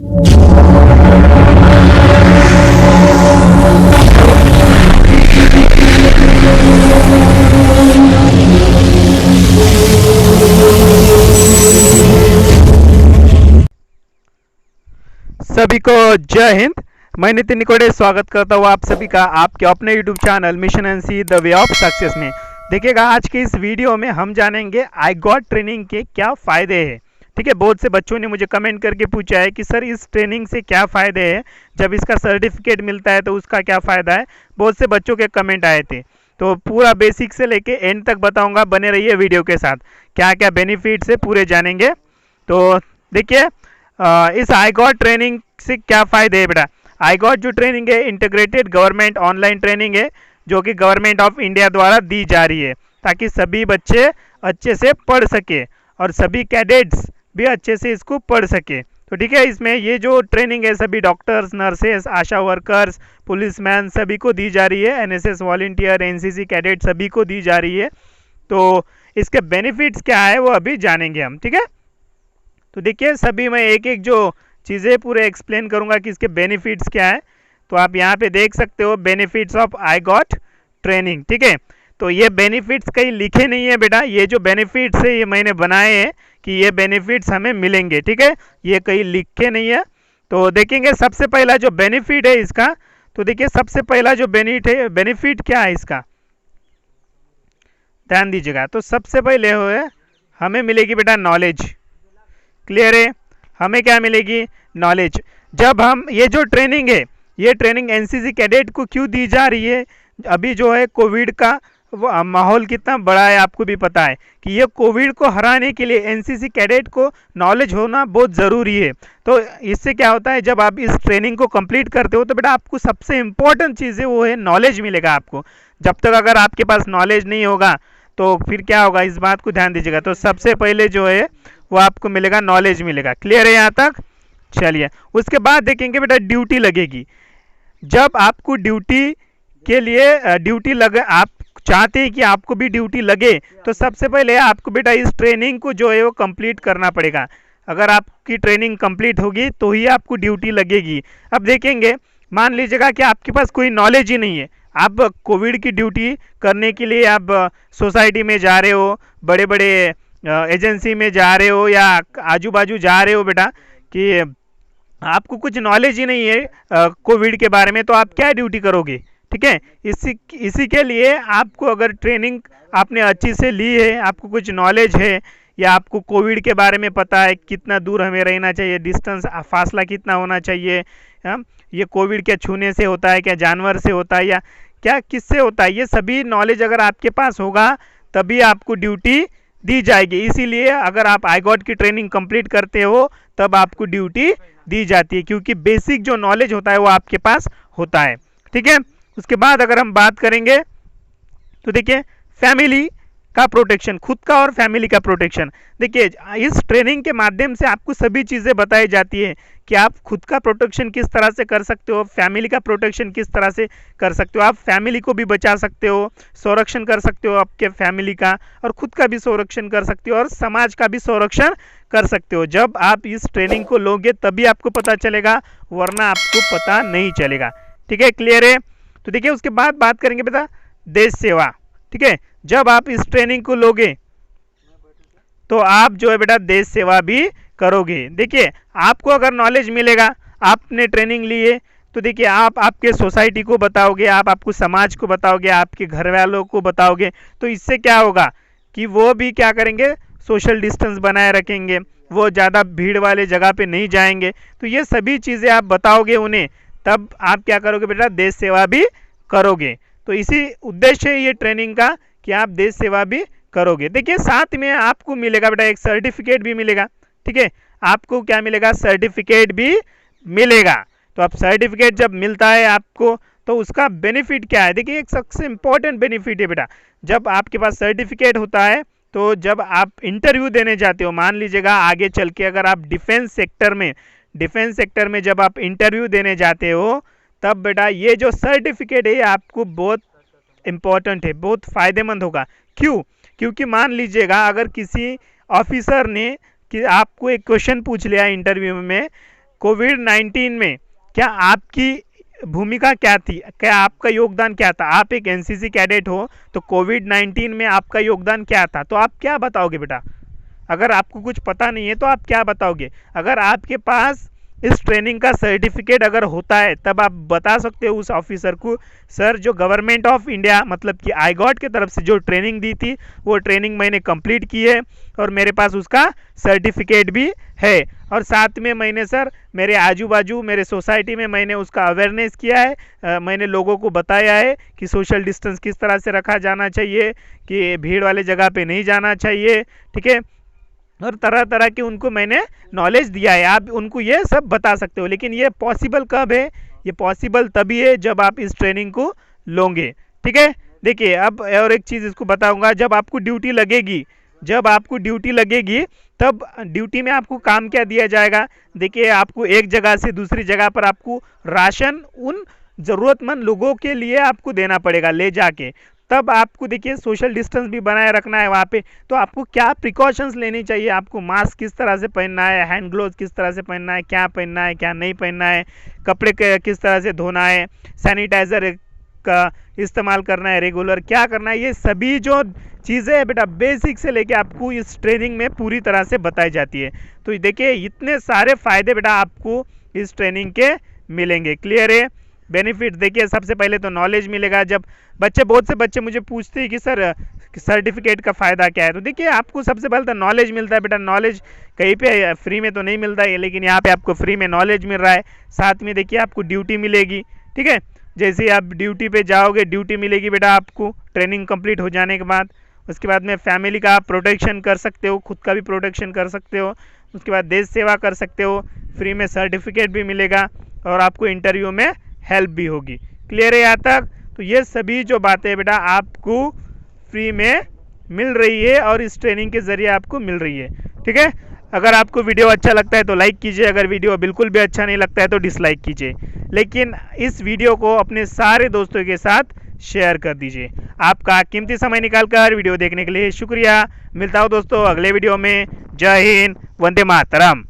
सभी को जय हिंद। मैं नितिन निकोड़े स्वागत करता हूँ आप सभी का आपके अपने YouTube channel mission NC the way of success में। देखिएगा, आज के इस वीडियो में हम जानेंगे आई गॉट ट्रेनिंग के क्या फ़ायदे हैं। ठीक है, बहुत से बच्चों ने मुझे कमेंट करके पूछा है कि सर इस ट्रेनिंग से क्या फ़ायदे हैं, जब इसका सर्टिफिकेट मिलता है तो उसका क्या फ़ायदा है। बहुत से बच्चों के कमेंट आए थे, तो पूरा बेसिक से लेके एंड तक बताऊँगा। बने रहिए वीडियो के साथ, क्या क्या बेनिफिट्स है पूरे जानेंगे। तो देखिए, इस आई गॉट ट्रेनिंग से क्या फ़ायदे है बेटा। आई गॉट जो ट्रेनिंग है इंटीग्रेटेड गवर्नमेंट ऑनलाइन ट्रेनिंग है, जो कि गवर्नमेंट ऑफ इंडिया द्वारा दी जा रही है, ताकि सभी बच्चे अच्छे से पढ़ सके और सभी कैडेट्स भी अच्छे से इसको पढ़ सके। तो ठीक है, इसमें ये जो ट्रेनिंग है सभी डॉक्टर्स, नर्सेस, आशा वर्कर्स, पुलिसमैन सभी को दी जा रही है। एनएसएस वॉलंटियर, एनसीसी कैडेट सभी को दी जा रही है। तो इसके बेनिफिट्स क्या है वो अभी जानेंगे हम। ठीक है, तो देखिए सभी मैं एक एक जो चीज़ें पूरे एक्सप्लेन करूंगा कि इसके बेनिफिट्स क्या है। तो आप यहाँ पे देख सकते हो benefits of I got training. ठीक है, तो ये बेनिफिट्स कहीं लिखे नहीं है बेटा, ये जो बेनिफिट्स है ये मैंने बनाए हैं कि ये बेनिफिट्स हमें मिलेंगे। ठीक है, ये कहीं लिखे नहीं है। तो देखेंगे सबसे पहला जो बेनिफिट है इसका, तो देखिए सबसे पहला जो बेनिफिट क्या है इसका, ध्यान दीजिएगा। तो सबसे पहले हो हमें मिलेगी बेटा नॉलेज। क्लियर है, हमें क्या मिलेगी, नॉलेज। जब हम ये जो ट्रेनिंग है, ये ट्रेनिंग एनसीसी कैडेट को क्यों दी जा रही है, अभी जो है कोविड का माहौल कितना बड़ा है आपको भी पता है कि ये कोविड को हराने के लिए एनसीसी कैडेट को नॉलेज होना बहुत ज़रूरी है। तो इससे क्या होता है, जब आप इस ट्रेनिंग को कंप्लीट करते हो तो बेटा आपको सबसे इम्पोर्टेंट चीज़ है वो है नॉलेज मिलेगा आपको। जब तक अगर आपके पास नॉलेज नहीं होगा तो फिर क्या होगा, इस बात को ध्यान दीजिएगा। तो सबसे पहले जो है वो आपको मिलेगा, नॉलेज मिलेगा। क्लियर है यहाँ तक, चलिए उसके बाद देखेंगे बेटा ड्यूटी लगेगी। जब आपको ड्यूटी के लिए ड्यूटी लगे, आप चाहते हैं कि आपको भी ड्यूटी लगे, तो सबसे पहले आपको बेटा इस ट्रेनिंग को जो है वो कंप्लीट करना पड़ेगा। अगर आपकी ट्रेनिंग कंप्लीट होगी तो ही आपको ड्यूटी लगेगी। अब देखेंगे, मान लीजिएगा कि आपके पास कोई नॉलेज ही नहीं है, आप कोविड की ड्यूटी करने के लिए आप सोसाइटी में जा रहे हो, बड़े बड़े एजेंसी में जा रहे हो या आजू बाजू जा रहे हो बेटा, कि आपको कुछ नॉलेज ही नहीं है कोविड के बारे में, तो आप क्या ड्यूटी करोगे। ठीक है, इसी के लिए आपको अगर ट्रेनिंग आपने अच्छी से ली है, आपको कुछ नॉलेज है या आपको कोविड के बारे में पता है, कितना दूर हमें रहना चाहिए, डिस्टेंस फासला कितना होना चाहिए, ये कोविड क्या छूने से होता है, क्या जानवर से होता है, या क्या किससे होता है, ये सभी नॉलेज अगर आपके पास होगा तभी आपको ड्यूटी दी जाएगी। इसीलिए अगर आप आई गॉट की ट्रेनिंग कंप्लीट करते हो तब आपको ड्यूटी दी जाती है, क्योंकि बेसिक जो नॉलेज होता है वो आपके पास होता है। ठीक है, उसके बाद अगर हम बात करेंगे तो देखिए फैमिली का प्रोटेक्शन, खुद का और फैमिली का प्रोटेक्शन। देखिए इस ट्रेनिंग के माध्यम से आपको सभी चीज़ें बताई जाती है कि आप खुद का प्रोटेक्शन किस तरह से कर सकते हो, फैमिली का प्रोटेक्शन किस तरह से कर सकते हो, आप फैमिली को भी बचा सकते हो, संरक्षण कर सकते हो आपके फैमिली का, और खुद का भी संरक्षण कर सकते हो और समाज का भी संरक्षण कर सकते हो। जब आप इस ट्रेनिंग को लोगे तभी आपको पता चलेगा, वरना आपको पता नहीं चलेगा। ठीक है, क्लियर है। तो देखिए उसके बाद बात करेंगे बेटा देश सेवा। ठीक है, जब आप इस ट्रेनिंग को लोगे तो आप जो है बेटा देश सेवा भी करोगे। देखिए आपको अगर नॉलेज मिलेगा, आपने ट्रेनिंग ली है, तो देखिए आप आपके सोसाइटी को बताओगे, आप आपको समाज को बताओगे, आपके घर वालों को बताओगे, तो इससे क्या होगा कि वो भी क्या करेंगे, सोशल डिस्टेंस बनाए रखेंगे, वो ज़्यादा भीड़ वाले जगह पे नहीं जाएंगे। तो ये सभी चीज़ें आप बताओगे उन्हें, तब आप क्या करोगे बेटा, देश सेवा भी करोगे। तो इसी उद्देश्य है ये ट्रेनिंग का कि आप देश सेवा भी करोगे। देखिए साथ में आपको मिलेगा बेटा एक सर्टिफिकेट भी मिलेगा। ठीक है, आपको क्या मिलेगा, सर्टिफिकेट भी मिलेगा। तो अब सर्टिफिकेट जब मिलता है आपको तो उसका बेनिफिट क्या है, देखिए एक सबसे इम्पोर्टेंट बेनिफिट है बेटा, जब आपके पास सर्टिफिकेट होता है तो जब आप इंटरव्यू देने जाते हो, मान लीजिएगा आगे चल के अगर आप डिफेंस सेक्टर में जब आप इंटरव्यू देने जाते हो, तब बेटा ये जो सर्टिफिकेट है आपको बहुत इम्पोर्टेंट है, बहुत फ़ायदेमंद होगा। क्यों, क्योंकि मान लीजिएगा अगर किसी ऑफिसर ने कि आपको एक क्वेश्चन पूछ लिया इंटरव्यू में, कोविड-19 में क्या आपकी भूमिका क्या थी, क्या आपका योगदान क्या था? आप एक एनसीसी कैडेट हो तो कोविड-19 में आपका योगदान क्या था, तो आप क्या बताओगे बेटा? अगर आपको कुछ पता नहीं है तो आप क्या बताओगे? अगर आपके पास इस ट्रेनिंग का सर्टिफिकेट अगर होता है तब आप बता सकते हो उस ऑफिसर को, सर जो गवर्नमेंट ऑफ इंडिया मतलब कि आईगॉट की तरफ से जो ट्रेनिंग दी थी वो ट्रेनिंग मैंने कंप्लीट की है और मेरे पास उसका सर्टिफिकेट भी है, और साथ में मैंने सर मेरे आजू बाजू मेरे सोसाइटी में मैंने उसका अवेयरनेस किया है, मैंने लोगों को बताया है कि सोशल डिस्टेंस किस तरह से रखा जाना चाहिए, कि भीड़ वाले जगह पे नहीं जाना चाहिए, ठीक है, और तरह तरह के उनको मैंने नॉलेज दिया है। आप उनको ये सब बता सकते हो। लेकिन ये पॉसिबल कब है? ये पॉसिबल तभी है जब आप इस ट्रेनिंग को लोगे, ठीक है। देखिए अब और एक चीज़ इसको बताऊंगा, जब आपको ड्यूटी लगेगी, जब आपको ड्यूटी लगेगी तब ड्यूटी में आपको काम क्या दिया जाएगा? देखिए आपको एक जगह से दूसरी जगह पर आपको राशन उन ज़रूरतमंद लोगों के लिए आपको देना पड़ेगा ले जाके, तब आपको देखिए सोशल डिस्टेंस भी बनाए रखना है वहाँ पे। तो आपको क्या प्रिकॉशंस लेनी चाहिए, आपको मास्क किस तरह से पहनना है, हैंड ग्लोव्स किस तरह से पहनना है, क्या पहनना है क्या नहीं पहनना है, कपड़े किस तरह से धोना है, सैनिटाइज़र का इस्तेमाल करना है रेगुलर, क्या करना है, ये सभी जो चीज़ें हैं बेटा बेसिक से लेके आपको इस ट्रेनिंग में पूरी तरह से बताई जाती है। तो देखिए इतने सारे फ़ायदे बेटा आपको इस ट्रेनिंग के मिलेंगे। क्लियर है? बेनिफिट देखिए सबसे पहले तो नॉलेज मिलेगा। जब बहुत से बच्चे मुझे पूछते हैं कि सर सर्टिफिकेट का फ़ायदा क्या है, तो देखिए आपको सबसे पहले तो नॉलेज मिलता है बेटा। नॉलेज कहीं पे फ्री में तो नहीं मिलता है, लेकिन यहाँ पे आपको फ्री में नॉलेज मिल रहा है। साथ में देखिए आपको ड्यूटी मिलेगी, ठीक है, जैसे ही आप ड्यूटी पे जाओगे ड्यूटी मिलेगी बेटा आपको ट्रेनिंग कंप्लीट हो जाने के बाद। उसके बाद में फैमिली का आप प्रोटेक्शन कर सकते हो, खुद का भी प्रोटेक्शन कर सकते हो, उसके बाद देश सेवा कर सकते हो, फ्री में सर्टिफिकेट भी मिलेगा और आपको इंटरव्यू में हेल्प भी होगी। क्लियर है यहाँ तक? तो ये सभी जो बातें बेटा आपको फ्री में मिल रही है और इस ट्रेनिंग के ज़रिए आपको मिल रही है, ठीक है। अगर आपको वीडियो अच्छा लगता है तो लाइक कीजिए, अगर वीडियो बिल्कुल भी अच्छा नहीं लगता है तो डिसलाइक कीजिए, लेकिन इस वीडियो को अपने सारे दोस्तों के साथ शेयर कर दीजिए। आपका कीमती समय निकालकर वीडियो देखने के लिए शुक्रिया। मिलता हूँ दोस्तों अगले वीडियो में। जय हिंद, वंदे मातरम।